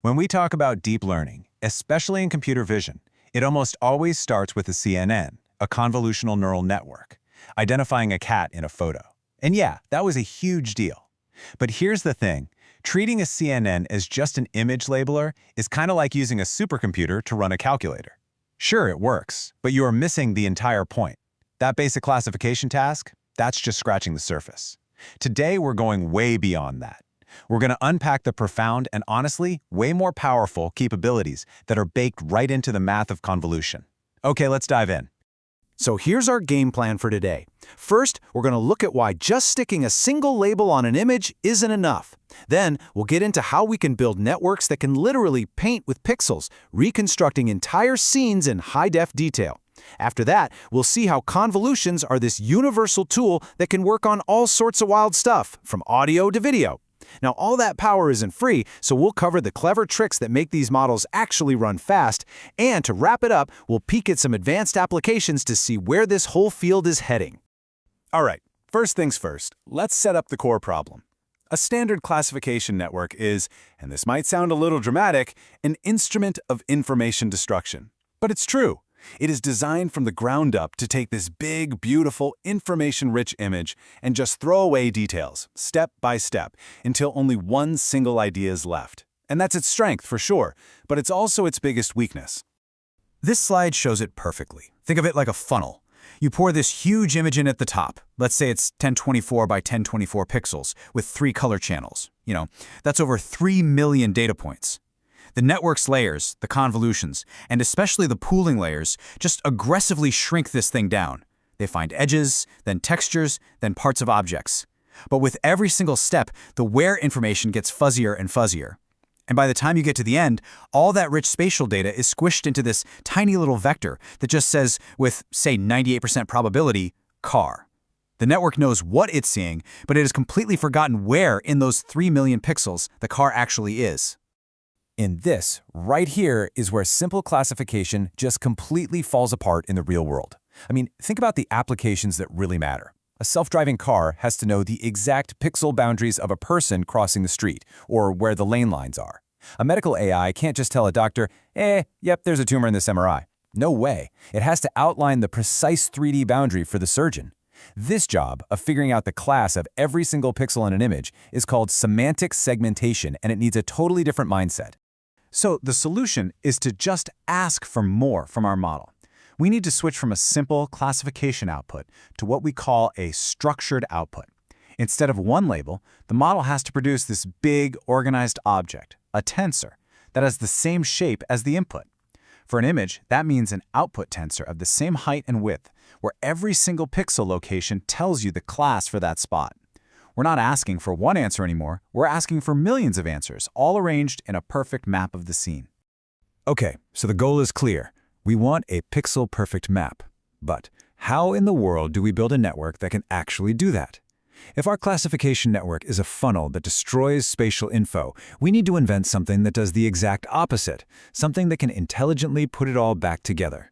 When we talk about deep learning, especially in computer vision, it almost always starts with a CNN, a convolutional neural network, identifying a cat in a photo. And yeah, that was a huge deal. But here's the thing. Treating a CNN as just an image labeler is kind of like using a supercomputer to run a calculator. Sure, it works, but you are missing the entire point. That basic classification task, that's just scratching the surface. Today, we're going way beyond that. We're going to unpack the profound and honestly, way more powerful capabilities that are baked right into the math of convolution. Okay, let's dive in. So here's our game plan for today. First, we're going to look at why just sticking a single label on an image isn't enough. Then, we'll get into how we can build networks that can literally paint with pixels, reconstructing entire scenes in high-def detail. After that, we'll see how convolutions are this universal tool that can work on all sorts of wild stuff, from audio to video. Now, all that power isn't free, so we'll cover the clever tricks that make these models actually run fast, and to wrap it up, we'll peek at some advanced applications to see where this whole field is heading. All right, first things first, let's set up the core problem. A standard classification network is, and this might sound a little dramatic, an instrument of information destruction. But it's true. It is designed from the ground up to take this big, beautiful, information-rich image and just throw away details, step by step, until only one single idea is left. And that's its strength, for sure, but it's also its biggest weakness. This slide shows it perfectly. Think of it like a funnel. You pour this huge image in at the top. Let's say it's 1024 by 1024 pixels with 3 color channels. That's over 3 million data points. The network's layers, the convolutions, and especially the pooling layers, just aggressively shrink this thing down. They find edges, then textures, then parts of objects. But with every single step, the where information gets fuzzier and fuzzier. And by the time you get to the end, all that rich spatial data is squished into this tiny little vector that just says, with, say, 98% probability, car. The network knows what it's seeing, but it has completely forgotten where in those 3 million pixels the car actually is. And this, right here, is where simple classification just completely falls apart in the real world. I mean, think about the applications that really matter. A self-driving car has to know the exact pixel boundaries of a person crossing the street, or where the lane lines are. A medical AI can't just tell a doctor, yep, there's a tumor in this MRI. No way. It has to outline the precise 3D boundary for the surgeon. This job of figuring out the class of every single pixel in an image is called semantic segmentation, and it needs a totally different mindset. So the solution is to just ask for more from our model. We need to switch from a simple classification output to what we call a structured output. Instead of one label, the model has to produce this big, organized object, a tensor, that has the same shape as the input. For an image, that means an output tensor of the same height and width, where every single pixel location tells you the class for that spot. We're not asking for one answer anymore, we're asking for millions of answers, all arranged in a perfect map of the scene. Okay, so the goal is clear. We want a pixel-perfect map. But how in the world do we build a network that can actually do that? If our classification network is a funnel that destroys spatial info, we need to invent something that does the exact opposite, something that can intelligently put it all back together.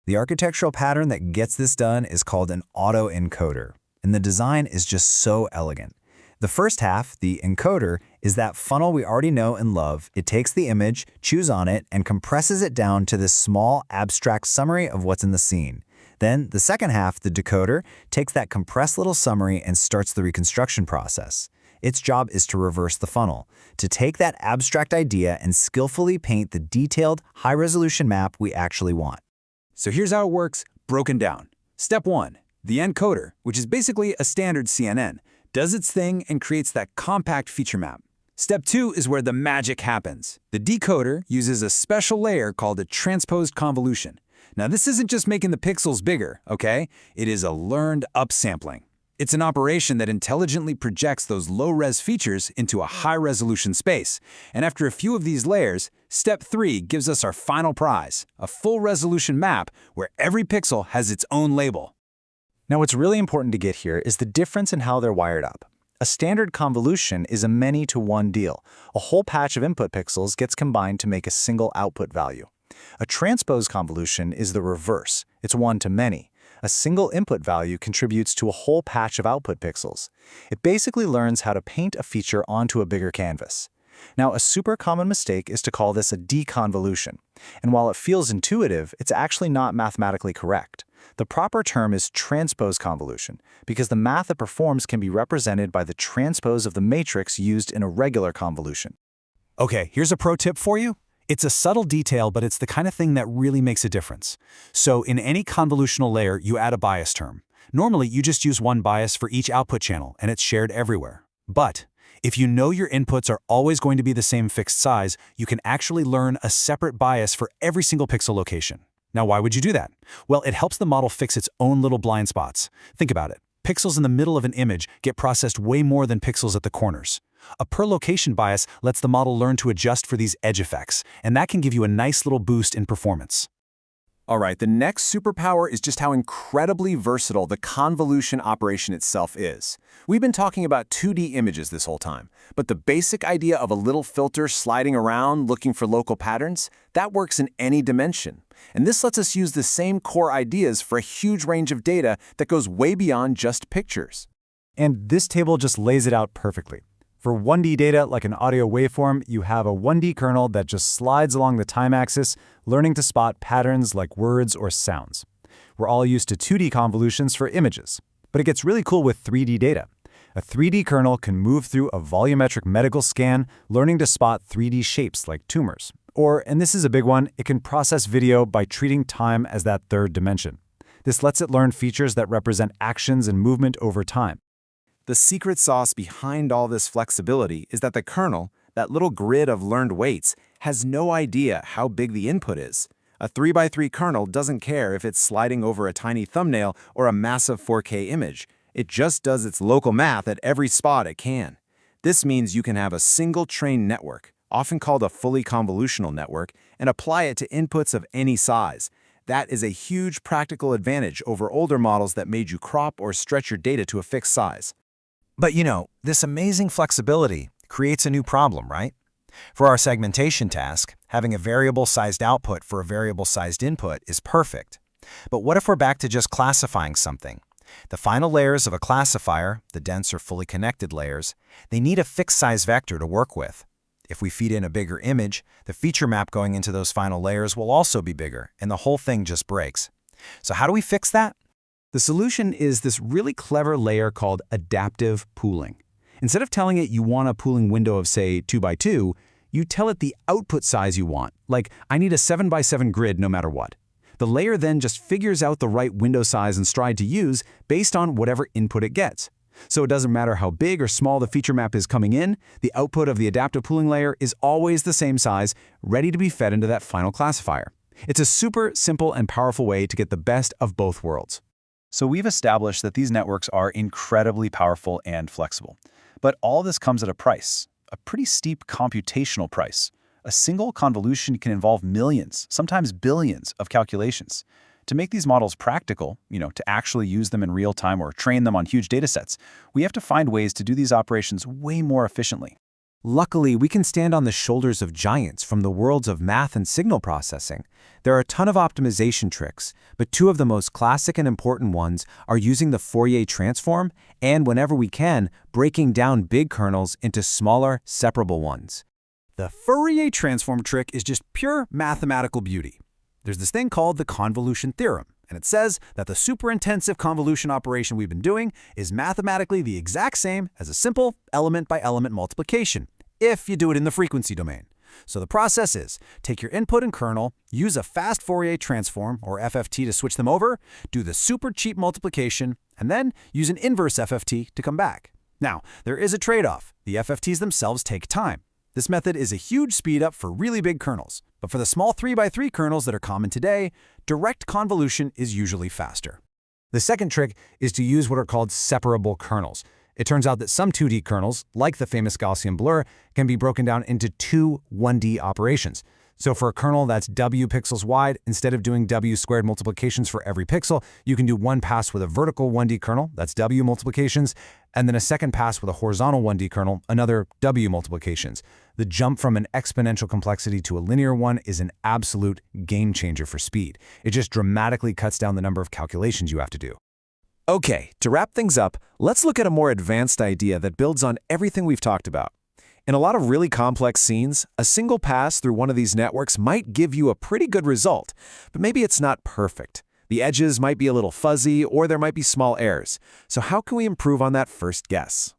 The architectural pattern that gets this done is called an autoencoder. And the design is just so elegant. The first half, the encoder, is that funnel we already know and love. It takes the image, chews on it, and compresses it down to this small, abstract summary of what's in the scene. Then, the second half, the decoder, takes that compressed little summary and starts the reconstruction process. Its job is to reverse the funnel, to take that abstract idea and skillfully paint the detailed, high-resolution map we actually want. So here's how it works, broken down. Step 1. The encoder, which is basically a standard CNN, does its thing and creates that compact feature map. Step 2 is where the magic happens. The decoder uses a special layer called a transposed convolution. Now, this isn't just making the pixels bigger, okay? It is a learned upsampling. It's an operation that intelligently projects those low-res features into a high-resolution space. And after a few of these layers, Step 3 gives us our final prize, a full-resolution map where every pixel has its own label. Now, what's really important to get here is the difference in how they're wired up. A standard convolution is a many-to-one deal. A whole patch of input pixels gets combined to make a single output value. A transposed convolution is the reverse. It's one-to-many. A single input value contributes to a whole patch of output pixels. It basically learns how to paint a feature onto a bigger canvas. Now, a super common mistake is to call this a deconvolution. And while it feels intuitive, it's actually not mathematically correct. The proper term is transpose convolution, because the math it performs can be represented by the transpose of the matrix used in a regular convolution. Okay, here's a pro tip for you. It's a subtle detail, but it's the kind of thing that really makes a difference. So in any convolutional layer, you add a bias term. Normally, you just use one bias for each output channel, and it's shared everywhere. But if you know your inputs are always going to be the same fixed size, you can actually learn a separate bias for every single pixel location. Now, why would you do that? Well, it helps the model fix its own little blind spots. Think about it. Pixels in the middle of an image get processed way more than pixels at the corners. A per-location bias lets the model learn to adjust for these edge effects, and that can give you a nice little boost in performance. All right, the next superpower is just how incredibly versatile the convolution operation itself is. We've been talking about 2D images this whole time, but the basic idea of a little filter sliding around looking for local patterns, that works in any dimension. And this lets us use the same core ideas for a huge range of data that goes way beyond just pictures. And this table just lays it out perfectly. For 1D data, like an audio waveform, you have a 1D kernel that just slides along the time axis, learning to spot patterns like words or sounds. We're all used to 2D convolutions for images, but it gets really cool with 3D data. A 3D kernel can move through a volumetric medical scan, learning to spot 3D shapes like tumors. Or, and this is a big one, it can process video by treating time as that third dimension. This lets it learn features that represent actions and movement over time. The secret sauce behind all this flexibility is that the kernel, that little grid of learned weights, has no idea how big the input is. A 3x3 kernel doesn't care if it's sliding over a tiny thumbnail or a massive 4K image. It just does its local math at every spot it can. This means you can have a single trained network, often called a fully convolutional network, and apply it to inputs of any size. That is a huge practical advantage over older models that made you crop or stretch your data to a fixed size. But this amazing flexibility creates a new problem, right? For our segmentation task, having a variable-sized output for a variable-sized input is perfect. But what if we're back to just classifying something? The final layers of a classifier, the dense or fully connected layers, they need a fixed size vector to work with. If we feed in a bigger image, the feature map going into those final layers will also be bigger, and the whole thing just breaks. So how do we fix that? The solution is this really clever layer called adaptive pooling. Instead of telling it you want a pooling window of, say, 2x2, you tell it the output size you want, like, I need a 7x7 grid no matter what. The layer then just figures out the right window size and stride to use based on whatever input it gets. So it doesn't matter how big or small the feature map is coming in, the output of the adaptive pooling layer is always the same size, ready to be fed into that final classifier. It's a super simple and powerful way to get the best of both worlds. So we've established that these networks are incredibly powerful and flexible. But all this comes at a price, a pretty steep computational price. A single convolution can involve millions, sometimes billions, of calculations. To make these models practical, to actually use them in real time or train them on huge datasets, we have to find ways to do these operations way more efficiently. Luckily, we can stand on the shoulders of giants from the worlds of math and signal processing. There are a ton of optimization tricks, but two of the most classic and important ones are using the Fourier transform and, whenever we can, breaking down big kernels into smaller, separable ones. The Fourier transform trick is just pure mathematical beauty. There's this thing called the convolution theorem, and it says that the super intensive convolution operation we've been doing is mathematically the exact same as a simple element-by-element multiplication, if you do it in the frequency domain. So the process is, take your input and kernel, use a fast Fourier transform, or FFT, to switch them over, do the super cheap multiplication, and then use an inverse FFT to come back. Now, there is a trade-off. The FFTs themselves take time. This method is a huge speed-up for really big kernels, but for the small 3x3 kernels that are common today, direct convolution is usually faster. The second trick is to use what are called separable kernels. It turns out that some 2D kernels, like the famous Gaussian blur, can be broken down into two 1D operations. So for a kernel that's W pixels wide, instead of doing W squared multiplications for every pixel, you can do one pass with a vertical 1D kernel, that's W multiplications, and then a second pass with a horizontal 1D kernel, another W multiplications. The jump from an exponential complexity to a linear one is an absolute game changer for speed. It just dramatically cuts down the number of calculations you have to do. Okay, to wrap things up, let's look at a more advanced idea that builds on everything we've talked about. In a lot of really complex scenes, a single pass through one of these networks might give you a pretty good result, but maybe it's not perfect. The edges might be a little fuzzy, or there might be small errors. So how can we improve on that first guess?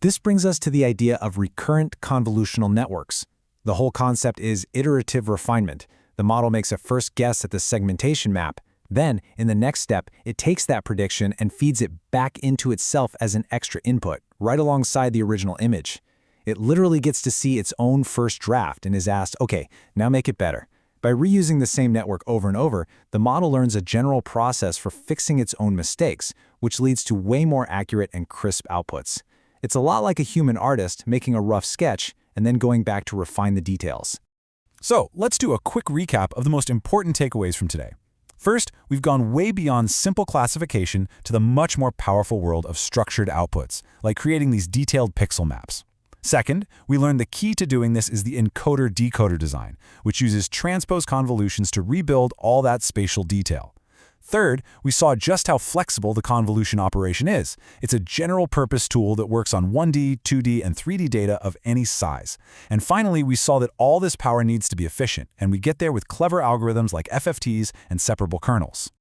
This brings us to the idea of recurrent convolutional networks. The whole concept is iterative refinement. The model makes a first guess at the segmentation map. Then, in the next step, it takes that prediction and feeds it back into itself as an extra input, right alongside the original image. It literally gets to see its own first draft and is asked, okay, now make it better. By reusing the same network over and over, the model learns a general process for fixing its own mistakes, which leads to way more accurate and crisp outputs. It's a lot like a human artist making a rough sketch and then going back to refine the details. So, let's do a quick recap of the most important takeaways from today. First, we've gone way beyond simple classification to the much more powerful world of structured outputs, like creating these detailed pixel maps. Second, we learned the key to doing this is the encoder-decoder design, which uses transpose convolutions to rebuild all that spatial detail. Third, we saw just how flexible the convolution operation is. It's a general-purpose tool that works on 1D, 2D, and 3D data of any size. And finally, we saw that all this power needs to be efficient, and we get there with clever algorithms like FFTs and separable kernels.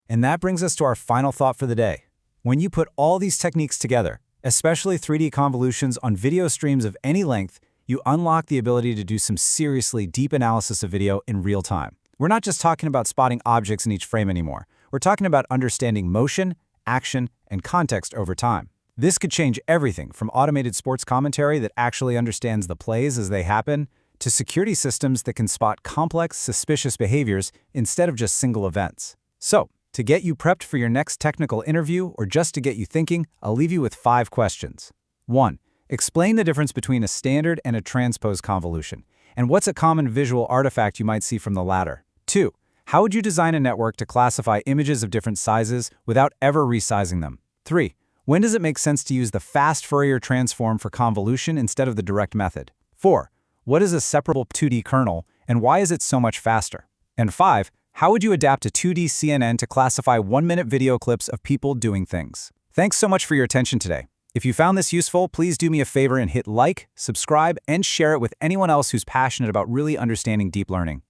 And that brings us to our final thought for the day. When you put all these techniques together, especially 3D convolutions on video streams of any length, you unlock the ability to do some seriously deep analysis of video in real time. We're not just talking about spotting objects in each frame anymore. We're talking about understanding motion, action, and context over time. This could change everything from automated sports commentary that actually understands the plays as they happen, to security systems that can spot complex, suspicious behaviors instead of just single events. So, to get you prepped for your next technical interview or just to get you thinking, I'll leave you with 5 questions. 1. Explain the difference between a standard and a transpose convolution, and what's a common visual artifact you might see from the latter. 2. How would you design a network to classify images of different sizes without ever resizing them? 3. When does it make sense to use the fast Fourier transform for convolution instead of the direct method? 4. What is a separable 2D kernel, and why is it so much faster? And 5. How would you adapt a 2D CNN to classify 1-minute video clips of people doing things? Thanks so much for your attention today. If you found this useful, please do me a favor and hit like, subscribe, and share it with anyone else who's passionate about really understanding deep learning.